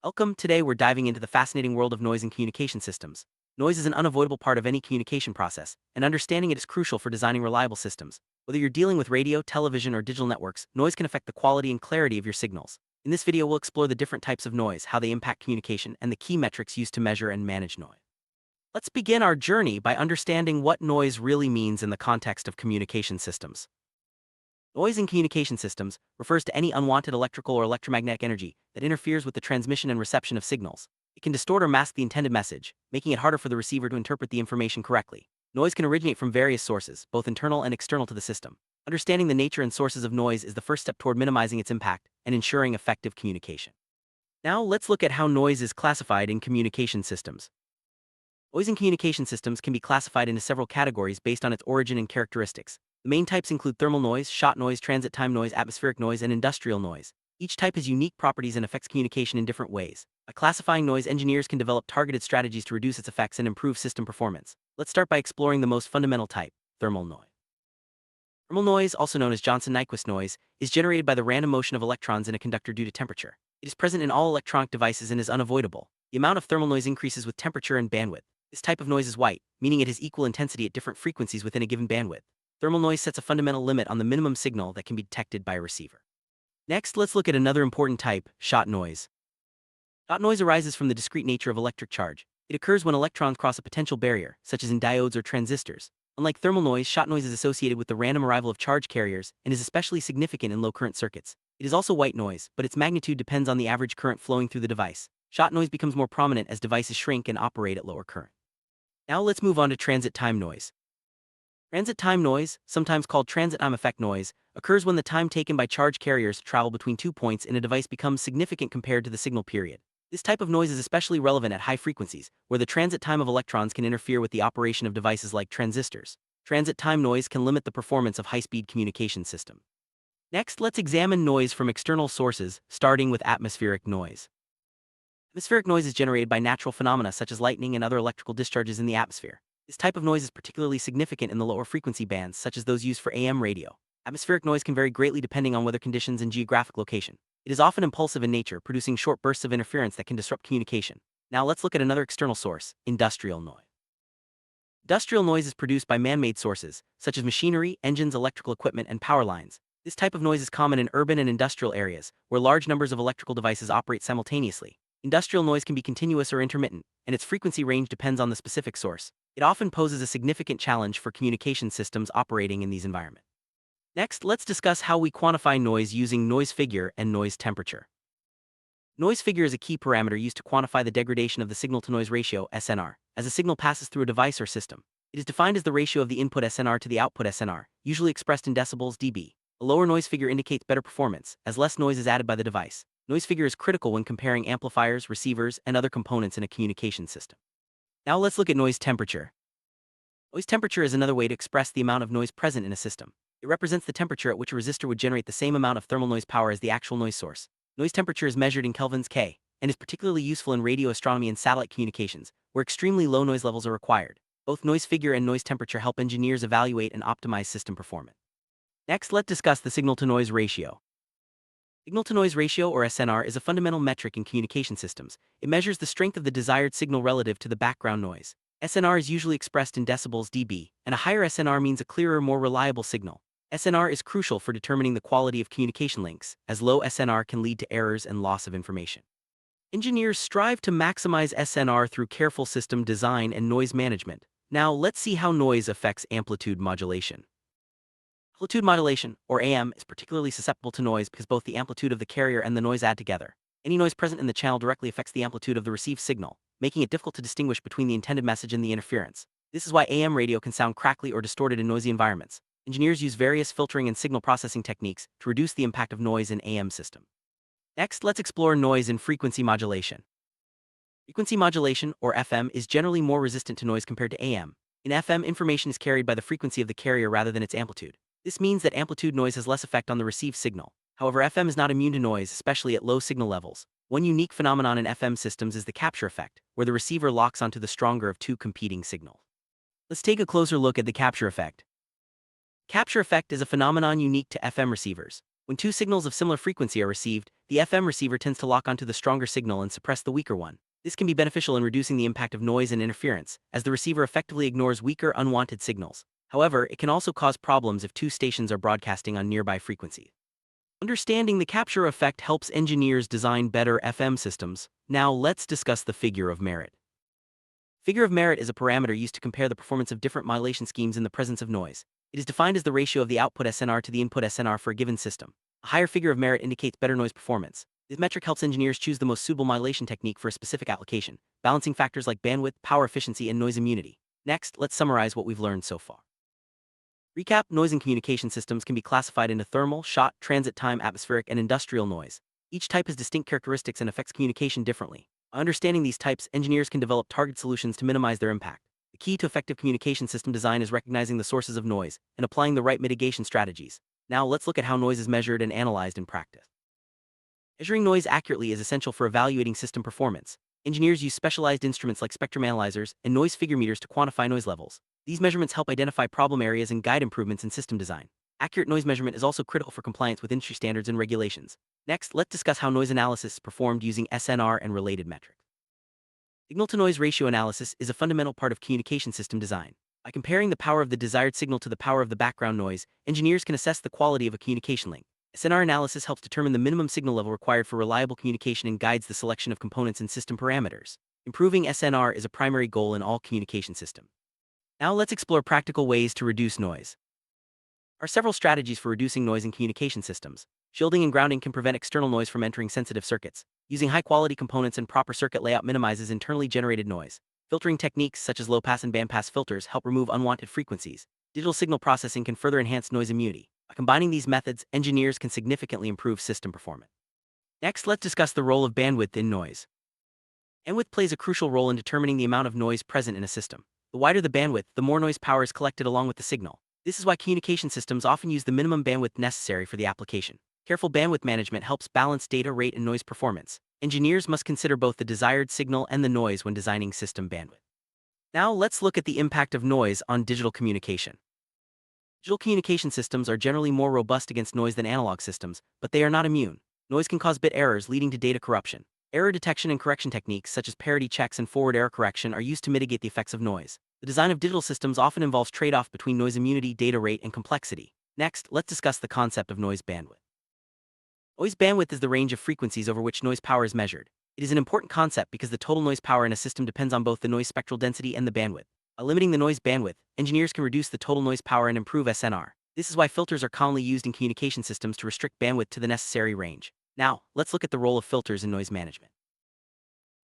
Welcome. Today we're diving into the fascinating world of noise in communication systems. Noise is an unavoidable part of any communication process, and understanding it is crucial for designing reliable systems. Whether you're dealing with radio, television, or digital networks, noise can affect the quality and clarity of your signals. In this video, we'll explore the different types of noise, how they impact communication, and the key metrics used to measure and manage noise. Let's begin our journey by understanding what noise really means in the context of communication systems. Noise in communication systems refers to any unwanted electrical or electromagnetic energy that interferes with the transmission and reception of signals. It can distort or mask the intended message, making it harder for the receiver to interpret the information correctly. Noise can originate from various sources, both internal and external to the system. Understanding the nature and sources of noise is the first step toward minimizing its impact and ensuring effective communication. Now, let's look at how noise is classified in communication systems. Noise in communication systems can be classified into several categories based on its origin and characteristics. The main types include thermal noise, shot noise, transit time noise, atmospheric noise, and industrial noise. Each type has unique properties and affects communication in different ways. By classifying noise, engineers can develop targeted strategies to reduce its effects and improve system performance. Let's start by exploring the most fundamental type, thermal noise. Thermal noise, also known as Johnson-Nyquist noise, is generated by the random motion of electrons in a conductor due to temperature. It is present in all electronic devices and is unavoidable. The amount of thermal noise increases with temperature and bandwidth. This type of noise is white, meaning it has equal intensity at different frequencies within a given bandwidth. Thermal noise sets a fundamental limit on the minimum signal that can be detected by a receiver. Next, let's look at another important type, shot noise. Shot noise arises from the discrete nature of electric charge. It occurs when electrons cross a potential barrier, such as in diodes or transistors. Unlike thermal noise, shot noise is associated with the random arrival of charge carriers and is especially significant in low-current circuits. It is also white noise, but its magnitude depends on the average current flowing through the device. Shot noise becomes more prominent as devices shrink and operate at lower current. Now let's move on to transit time noise. Transit time noise, sometimes called transit time effect noise, occurs when the time taken by charge carriers to travel between 2 points in a device becomes significant compared to the signal period. This type of noise is especially relevant at high frequencies, where the transit time of electrons can interfere with the operation of devices like transistors. Transit time noise can limit the performance of high-speed communication systems. Next, let's examine noise from external sources, starting with atmospheric noise. Atmospheric noise is generated by natural phenomena such as lightning and other electrical discharges in the atmosphere. This type of noise is particularly significant in the lower frequency bands, such as those used for AM radio. Atmospheric noise can vary greatly depending on weather conditions and geographic location. It is often impulsive in nature, producing short bursts of interference that can disrupt communication. Now let's look at another external source, industrial noise. Industrial noise is produced by man-made sources, such as machinery, engines, electrical equipment, and power lines. This type of noise is common in urban and industrial areas, where large numbers of electrical devices operate simultaneously. Industrial noise can be continuous or intermittent, and its frequency range depends on the specific source. It often poses a significant challenge for communication systems operating in these environments. Next, let's discuss how we quantify noise using noise figure and noise temperature. Noise figure is a key parameter used to quantify the degradation of the signal-to-noise ratio, SNR, as a signal passes through a device or system. It is defined as the ratio of the input SNR to the output SNR, usually expressed in decibels dB. A lower noise figure indicates better performance, as less noise is added by the device. Noise figure is critical when comparing amplifiers, receivers, and other components in a communication system. Now let's look at noise temperature. Noise temperature is another way to express the amount of noise present in a system. It represents the temperature at which a resistor would generate the same amount of thermal noise power as the actual noise source. Noise temperature is measured in kelvins K, and is particularly useful in radio astronomy and satellite communications, where extremely low noise levels are required. Both noise figure and noise temperature help engineers evaluate and optimize system performance. Next, let's discuss the signal-to-noise ratio. Signal-to-noise ratio, or SNR, is a fundamental metric in communication systems. It measures the strength of the desired signal relative to the background noise. SNR is usually expressed in decibels dB, and a higher SNR means a clearer, more reliable signal. SNR is crucial for determining the quality of communication links, as low SNR can lead to errors and loss of information. Engineers strive to maximize SNR through careful system design and noise management. Now, let's see how noise affects amplitude modulation. Amplitude modulation, or AM, is particularly susceptible to noise because both the amplitude of the carrier and the noise add together. Any noise present in the channel directly affects the amplitude of the received signal, making it difficult to distinguish between the intended message and the interference. This is why AM radio can sound crackly or distorted in noisy environments. Engineers use various filtering and signal processing techniques to reduce the impact of noise in AM system. Next, let's explore noise in frequency modulation. Frequency modulation, or FM, is generally more resistant to noise compared to AM. In FM, information is carried by the frequency of the carrier rather than its amplitude. This means that amplitude noise has less effect on the received signal. However, FM is not immune to noise, especially at low signal levels. One unique phenomenon in FM systems is the capture effect, where the receiver locks onto the stronger of two competing signals. Let's take a closer look at the capture effect. Capture effect is a phenomenon unique to FM receivers. When two signals of similar frequency are received, the FM receiver tends to lock onto the stronger signal and suppress the weaker one. This can be beneficial in reducing the impact of noise and interference, as the receiver effectively ignores weaker, unwanted signals. However, it can also cause problems if two stations are broadcasting on nearby frequencies. Understanding the capture effect helps engineers design better FM systems. Now let's discuss the figure of merit. Figure of merit is a parameter used to compare the performance of different modulation schemes in the presence of noise. It is defined as the ratio of the output SNR to the input SNR for a given system. A higher figure of merit indicates better noise performance. This metric helps engineers choose the most suitable modulation technique for a specific application, balancing factors like bandwidth, power efficiency, and noise immunity. Next, let's summarize what we've learned so far. Recap: noise in communication systems can be classified into thermal, shot, transit time, atmospheric, and industrial noise. Each type has distinct characteristics and affects communication differently. By understanding these types, engineers can develop targeted solutions to minimize their impact. The key to effective communication system design is recognizing the sources of noise and applying the right mitigation strategies. Now let's look at how noise is measured and analyzed in practice. Measuring noise accurately is essential for evaluating system performance. Engineers use specialized instruments like spectrum analyzers and noise figure meters to quantify noise levels. These measurements help identify problem areas and guide improvements in system design. Accurate noise measurement is also critical for compliance with industry standards and regulations. Next, let's discuss how noise analysis is performed using SNR and related metrics. Signal-to-noise ratio analysis is a fundamental part of communication system design. By comparing the power of the desired signal to the power of the background noise, engineers can assess the quality of a communication link. SNR analysis helps determine the minimum signal level required for reliable communication and guides the selection of components and system parameters. Improving SNR is a primary goal in all communication systems. Now let's explore practical ways to reduce noise. There are several strategies for reducing noise in communication systems. Shielding and grounding can prevent external noise from entering sensitive circuits. Using high-quality components and proper circuit layout minimizes internally generated noise. Filtering techniques such as low-pass and bandpass filters help remove unwanted frequencies. Digital signal processing can further enhance noise immunity. By combining these methods, engineers can significantly improve system performance. Next, let's discuss the role of bandwidth in noise. Bandwidth plays a crucial role in determining the amount of noise present in a system. The wider the bandwidth, the more noise power is collected along with the signal. This is why communication systems often use the minimum bandwidth necessary for the application. Careful bandwidth management helps balance data rate and noise performance. Engineers must consider both the desired signal and the noise when designing system bandwidth. Now let's look at the impact of noise on digital communication. Digital communication systems are generally more robust against noise than analog systems, but they are not immune. Noise can cause bit errors, leading to data corruption. Error detection and correction techniques such as parity checks and forward error correction are used to mitigate the effects of noise. The design of digital systems often involves trade-off between noise immunity, data rate, and complexity. Next, let's discuss the concept of noise bandwidth. Noise bandwidth is the range of frequencies over which noise power is measured. It is an important concept because the total noise power in a system depends on both the noise spectral density and the bandwidth. By limiting the noise bandwidth, engineers can reduce the total noise power and improve SNR. This is why filters are commonly used in communication systems to restrict bandwidth to the necessary range. Now, let's look at the role of filters in noise management.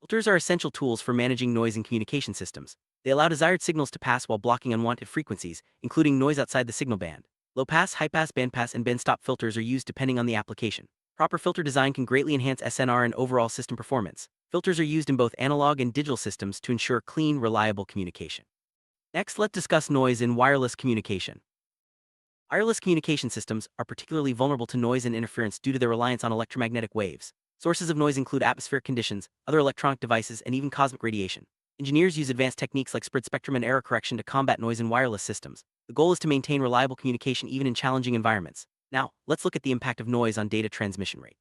Filters are essential tools for managing noise in communication systems. They allow desired signals to pass while blocking unwanted frequencies, including noise outside the signal band. Low-pass, high-pass, bandpass, and band-stop filters are used depending on the application. Proper filter design can greatly enhance SNR and overall system performance. Filters are used in both analog and digital systems to ensure clean, reliable communication. Next, let's discuss noise in wireless communication. Wireless communication systems are particularly vulnerable to noise and interference due to their reliance on electromagnetic waves. Sources of noise include atmospheric conditions, other electronic devices, and even cosmic radiation. Engineers use advanced techniques like spread spectrum and error correction to combat noise in wireless systems. The goal is to maintain reliable communication even in challenging environments. Now, let's look at the impact of noise on data transmission rate.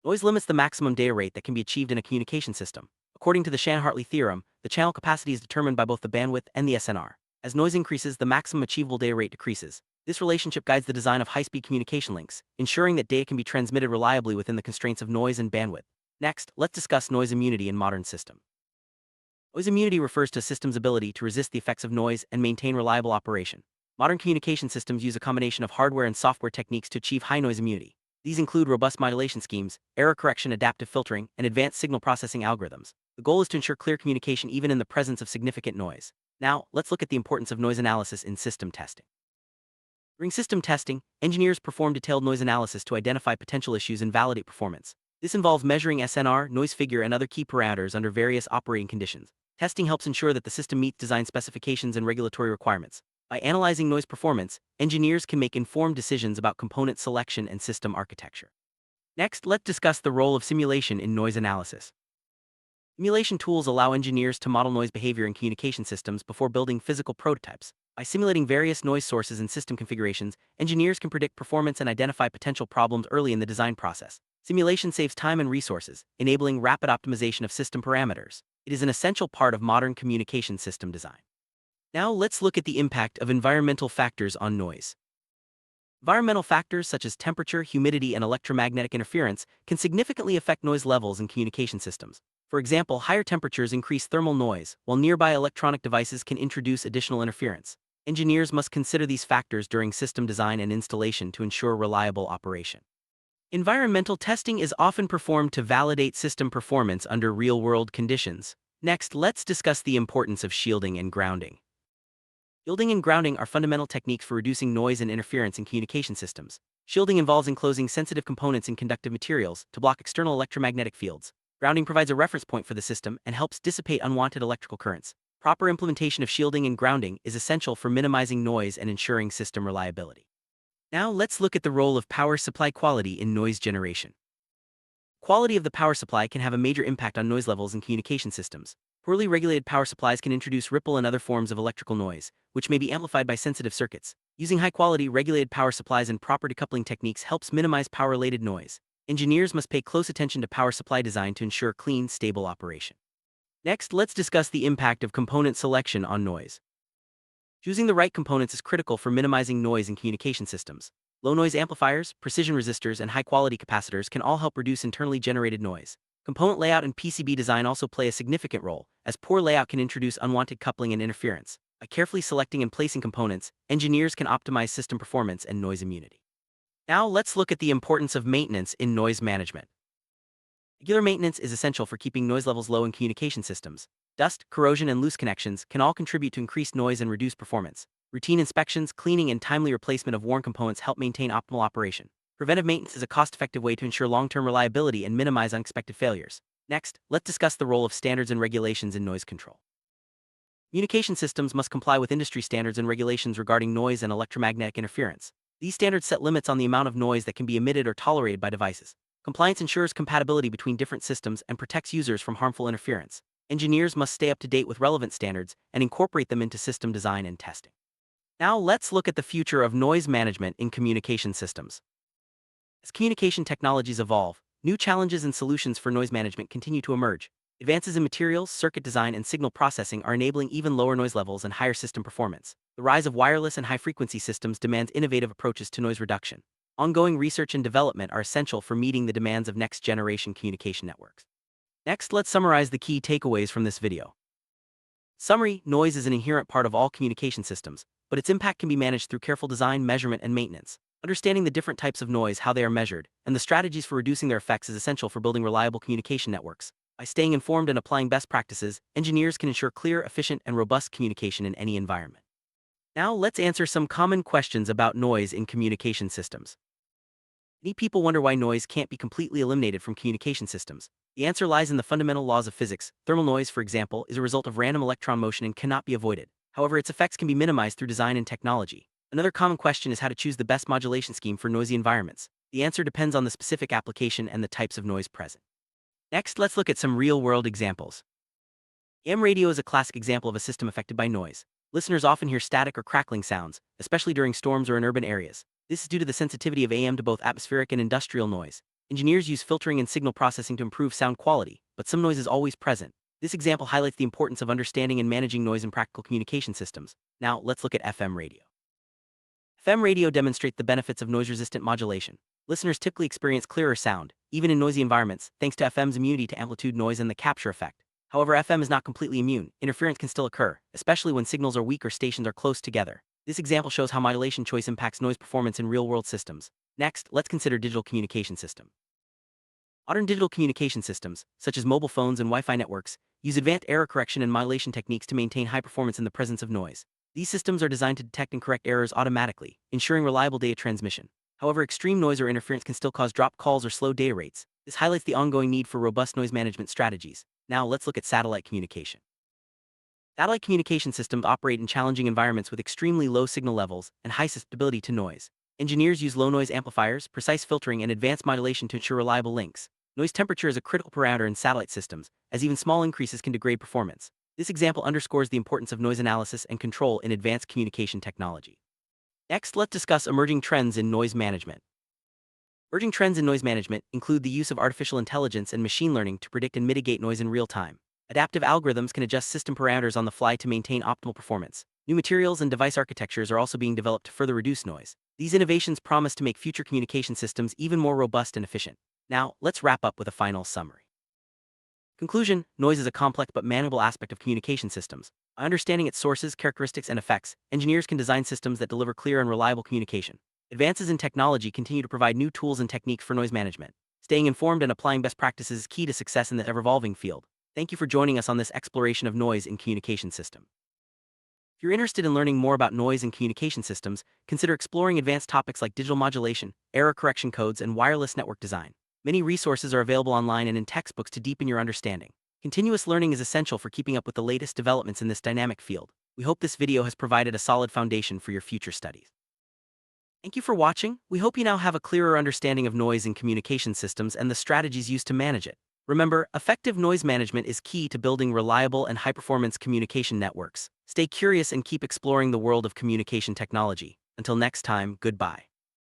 Noise limits the maximum data rate that can be achieved in a communication system. According to the Shannon-Hartley theorem, the channel capacity is determined by both the bandwidth and the SNR. As noise increases, the maximum achievable data rate decreases. This relationship guides the design of high-speed communication links, ensuring that data can be transmitted reliably within the constraints of noise and bandwidth. Next, let's discuss noise immunity in modern systems. Noise immunity refers to a system's ability to resist the effects of noise and maintain reliable operation. Modern communication systems use a combination of hardware and software techniques to achieve high noise immunity. These include robust modulation schemes, error correction, adaptive filtering, and advanced signal processing algorithms. The goal is to ensure clear communication even in the presence of significant noise. Now, let's look at the importance of noise analysis in system testing. During system testing, engineers perform detailed noise analysis to identify potential issues and validate performance. This involves measuring SNR, noise figure, and other key parameters under various operating conditions. Testing helps ensure that the system meets design specifications and regulatory requirements. By analyzing noise performance, engineers can make informed decisions about component selection and system architecture. Next, let's discuss the role of simulation in noise analysis. Simulation tools allow engineers to model noise behavior in communication systems before building physical prototypes. By simulating various noise sources and system configurations, engineers can predict performance and identify potential problems early in the design process. Simulation saves time and resources, enabling rapid optimization of system parameters. It is an essential part of modern communication system design. Now let's look at the impact of environmental factors on noise. Environmental factors such as temperature, humidity, and electromagnetic interference can significantly affect noise levels in communication systems. For example, higher temperatures increase thermal noise, while nearby electronic devices can introduce additional interference. Engineers must consider these factors during system design and installation to ensure reliable operation. Environmental testing is often performed to validate system performance under real-world conditions. Next, let's discuss the importance of shielding and grounding. Shielding and grounding are fundamental techniques for reducing noise and interference in communication systems. Shielding involves enclosing sensitive components in conductive materials to block external electromagnetic fields. Grounding provides a reference point for the system and helps dissipate unwanted electrical currents. Proper implementation of shielding and grounding is essential for minimizing noise and ensuring system reliability. Now let's look at the role of power supply quality in noise generation. Quality of the power supply can have a major impact on noise levels in communication systems. Poorly regulated power supplies can introduce ripple and other forms of electrical noise, which may be amplified by sensitive circuits. Using high-quality, regulated power supplies and proper decoupling techniques helps minimize power-related noise. Engineers must pay close attention to power supply design to ensure clean, stable operation. Next, let's discuss the impact of component selection on noise. Choosing the right components is critical for minimizing noise in communication systems. Low-noise amplifiers, precision resistors, and high-quality capacitors can all help reduce internally generated noise. Component layout and PCB design also play a significant role, as poor layout can introduce unwanted coupling and interference. By carefully selecting and placing components, engineers can optimize system performance and noise immunity. Now let's look at the importance of maintenance in noise management. Regular maintenance is essential for keeping noise levels low in communication systems. Dust, corrosion, and loose connections can all contribute to increased noise and reduced performance. Routine inspections, cleaning, and timely replacement of worn components help maintain optimal operation. Preventive maintenance is a cost-effective way to ensure long-term reliability and minimize unexpected failures. Next, let's discuss the role of standards and regulations in noise control. Communication systems must comply with industry standards and regulations regarding noise and electromagnetic interference. These standards set limits on the amount of noise that can be emitted or tolerated by devices. Compliance ensures compatibility between different systems and protects users from harmful interference. Engineers must stay up to date with relevant standards and incorporate them into system design and testing. Now let's look at the future of noise management in communication systems. As communication technologies evolve, new challenges and solutions for noise management continue to emerge. Advances in materials, circuit design, and signal processing are enabling even lower noise levels and higher system performance. The rise of wireless and high-frequency systems demands innovative approaches to noise reduction. Ongoing research and development are essential for meeting the demands of next-generation communication networks. Next, let's summarize the key takeaways from this video. Summary: noise is an inherent part of all communication systems, but its impact can be managed through careful design, measurement, and maintenance. Understanding the different types of noise, how they are measured, and the strategies for reducing their effects is essential for building reliable communication networks. By staying informed and applying best practices, engineers can ensure clear, efficient, and robust communication in any environment. Now let's answer some common questions about noise in communication systems. Many people wonder why noise can't be completely eliminated from communication systems. The answer lies in the fundamental laws of physics. Thermal noise, for example, is a result of random electron motion and cannot be avoided. However, its effects can be minimized through design and technology. Another common question is how to choose the best modulation scheme for noisy environments. The answer depends on the specific application and the types of noise present. Next, let's look at some real-world examples. AM radio is a classic example of a system affected by noise. Listeners often hear static or crackling sounds, especially during storms or in urban areas. This is due to the sensitivity of AM to both atmospheric and industrial noise. Engineers use filtering and signal processing to improve sound quality, but some noise is always present. This example highlights the importance of understanding and managing noise in practical communication systems. Now, let's look at FM radio. FM radio demonstrates the benefits of noise-resistant modulation. Listeners typically experience clearer sound, even in noisy environments, thanks to FM's immunity to amplitude noise and the capture effect. However, FM is not completely immune. Interference can still occur, especially when signals are weak or stations are close together. This example shows how modulation choice impacts noise performance in real-world systems. Next, let's consider digital communication system. Modern digital communication systems, such as mobile phones and Wi-Fi networks, use advanced error correction and modulation techniques to maintain high performance in the presence of noise. These systems are designed to detect and correct errors automatically, ensuring reliable data transmission. However, extreme noise or interference can still cause dropped calls or slow data rates. This highlights the ongoing need for robust noise management strategies. Now, let's look at satellite communication. Satellite communication systems operate in challenging environments with extremely low signal levels and high susceptibility to noise. Engineers use low-noise amplifiers, precise filtering, and advanced modulation to ensure reliable links. Noise temperature is a critical parameter in satellite systems, as even small increases can degrade performance. This example underscores the importance of noise analysis and control in advanced communication technology. Next, let's discuss emerging trends in noise management. Emerging trends in noise management include the use of artificial intelligence and machine learning to predict and mitigate noise in real time. Adaptive algorithms can adjust system parameters on the fly to maintain optimal performance. New materials and device architectures are also being developed to further reduce noise. These innovations promise to make future communication systems even more robust and efficient. Now, let's wrap up with a final summary. Conclusion: noise is a complex but manageable aspect of communication systems. By understanding its sources, characteristics, and effects, engineers can design systems that deliver clear and reliable communication. Advances in technology continue to provide new tools and techniques for noise management. Staying informed and applying best practices is key to success in the ever-evolving field. Thank you for joining us on this exploration of noise in communication system. If you're interested in learning more about noise in communication systems, consider exploring advanced topics like digital modulation, error correction codes, and wireless network design. Many resources are available online and in textbooks to deepen your understanding. Continuous learning is essential for keeping up with the latest developments in this dynamic field. We hope this video has provided a solid foundation for your future studies. Thank you for watching. We hope you now have a clearer understanding of noise in communication systems and the strategies used to manage it. Remember, effective noise management is key to building reliable and high-performance communication networks. Stay curious and keep exploring the world of communication technology. Until next time, goodbye.